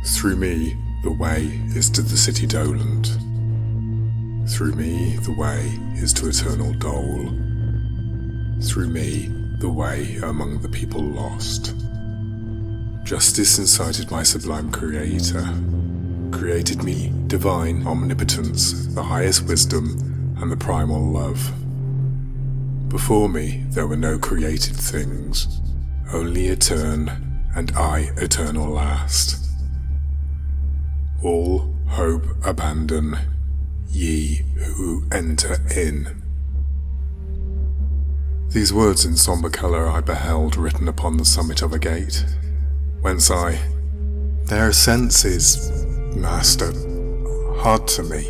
Through me the way is to the city dolent. Through me the way is to eternal dole. Through me the way among the people lost. Justice incited my sublime Creator, created me divine omnipotence, the highest wisdom, and the primal love. Before me there were no created things, only etern, and I eternal last. All hope abandon, ye who enter in. These words in sombre colour I beheld written upon the summit of a gate, whence their sense is, Master, hard to me,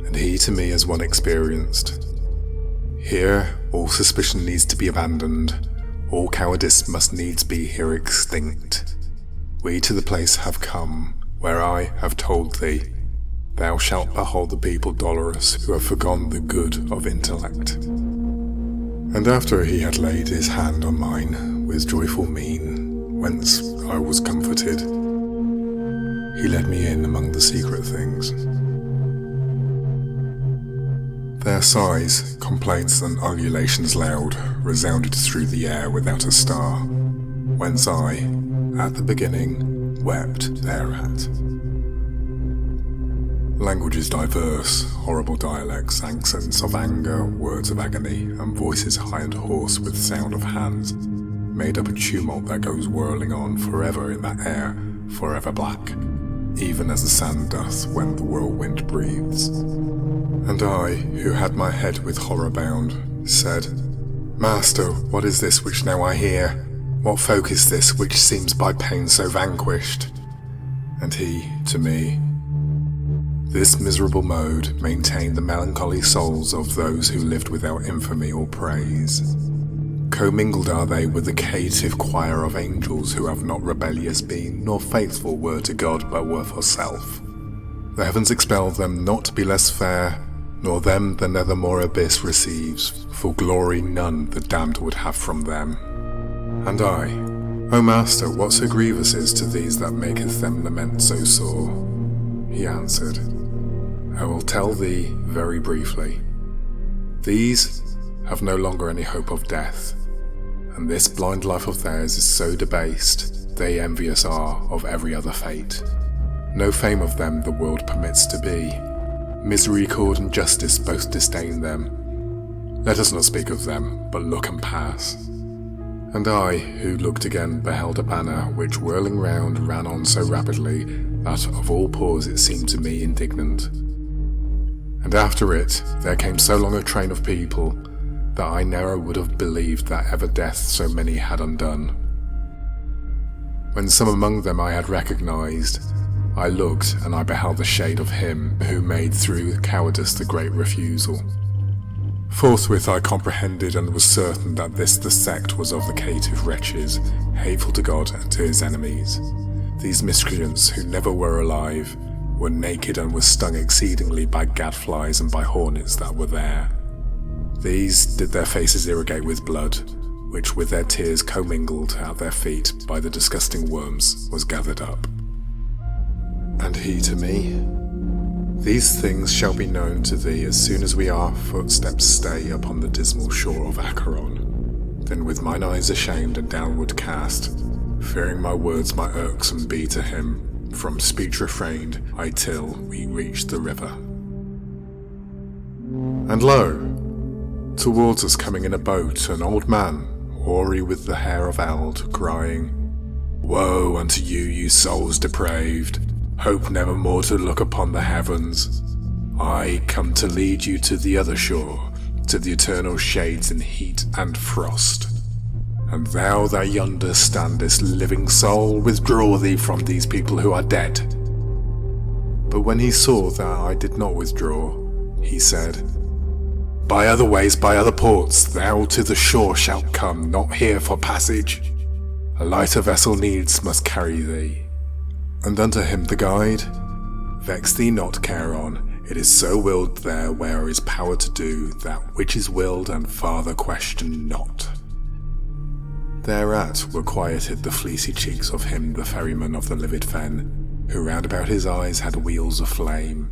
and he to me as one experienced. Here all suspicion needs to be abandoned, all cowardice must needs be here extinct. We to the place have come, where I have told thee, thou shalt behold the people dolorous who have forgone the good of intellect. And after he had laid his hand on mine with joyful mien, whence I was comforted, he led me in among the secret things. Their sighs, complaints and ululations loud resounded through the air without a star, whence I, at the beginning, wept thereat. Languages diverse, horrible dialects, accents of anger, words of agony, and voices high and hoarse with sound of hands, made up a tumult that goes whirling on forever in that air, forever black, even as the sand doth when the whirlwind breathes. And I, who had my head with horror bound, said, Master, what is this which now I hear? What folk is this which seems by pain so vanquished? And he, to me, this miserable mode maintained the melancholy souls of those who lived without infamy or praise. Commingled are they with the caitiff choir of angels who have not rebellious been, nor faithful were to God but were for self. The heavens expel them not to be less fair, nor them the nethermore abyss receives, for glory none the damned would have from them. And I, O Master, what so grievous is to these that maketh them lament so sore? He answered, I will tell thee very briefly. These have no longer any hope of death, and this blind life of theirs is so debased, they envious are of every other fate. No fame of them the world permits to be. Misericord and justice both disdain them. Let us not speak of them, but look and pass. And I, who looked again, beheld a banner which whirling round ran on so rapidly that of all pause it seemed to me indignant. And after it there came so long a train of people that I ne'er would have believed that ever death so many had undone. When some among them I had recognized, I looked, and I beheld the shade of him who made through cowardice the great refusal. Forthwith I comprehended and was certain that this the sect was of the caitiff wretches, hateful to God and to his enemies. These miscreants who never were alive, were naked and were stung exceedingly by gadflies and by hornets that were there. These did their faces irrigate with blood, which with their tears commingled at their feet by the disgusting worms was gathered up. And he to me, these things shall be known to thee as soon as we our footsteps stay upon the dismal shore of Acheron. Then with mine eyes ashamed and downward cast, fearing my words might irksome be to him, from speech refrained I till we reached the river. And lo, towards us coming in a boat an old man, hoary with the hair of eld, crying, Woe unto you, you souls depraved! Hope never more to look upon the heavens. I come to lead you to the other shore, to the eternal shades in heat and frost. And thou that yonder standest, living soul, withdraw thee from these people who are dead. But when he saw that I did not withdraw, he said, By other ways, by other ports, thou to the shore shalt come, not here for passage. A lighter vessel needs must carry thee. And unto him the guide, Vex thee not, Charon, it is so willed there where is power to do that which is willed, and farther question not. Thereat were quieted the fleecy cheeks of him the ferryman of the livid fen, who round about his eyes had wheels of flame.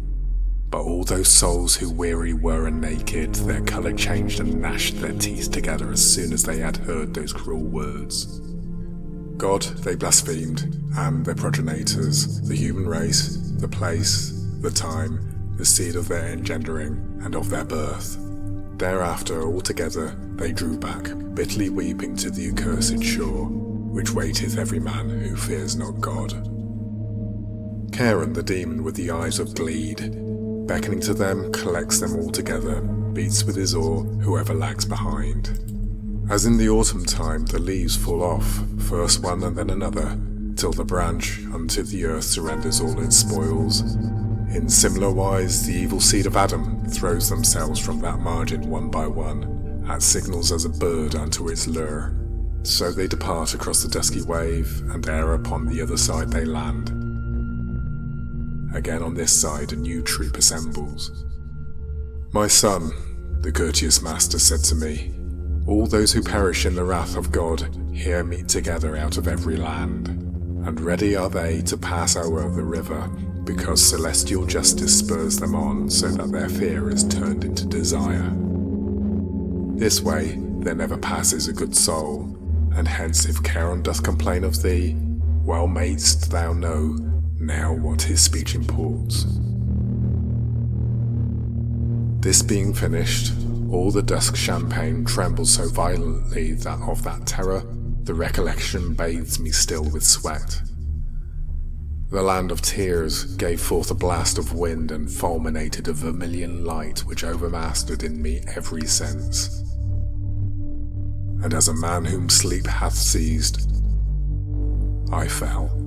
But all those souls who weary were and naked, their colour changed and gnashed their teeth together as soon as they had heard those cruel words. God they blasphemed, and their progenitors, the human race, the place, the time, the seed of their engendering, and of their birth. Thereafter, altogether, they drew back, bitterly weeping to the accursed shore, which waiteth every man who fears not God. Charon, the demon with the eyes of gleed, beckoning to them, collects them all together, beats with his oar whoever lags behind. As in the autumn time the leaves fall off, first one and then another, till the branch unto the earth surrenders all its spoils. In similar wise the evil seed of Adam throws themselves from that margin one by one, at signals as a bird unto its lure. So they depart across the dusky wave, and ere upon the other side they land. Again on this side a new troop assembles. My son, the courteous master said to me, all those who perish in the wrath of God here meet together out of every land, and ready are they to pass o'er the river, because celestial justice spurs them on, so that their fear is turned into desire. This way there never passes a good soul, and hence if Charon doth complain of thee, well mayst thou know now what his speech imports. This being finished, all the dusk champagne trembles so violently that of that terror the recollection bathes me still with sweat. The land of tears gave forth a blast of wind and fulminated a vermilion light which overmastered in me every sense. And as a man whom sleep hath seized, I fell.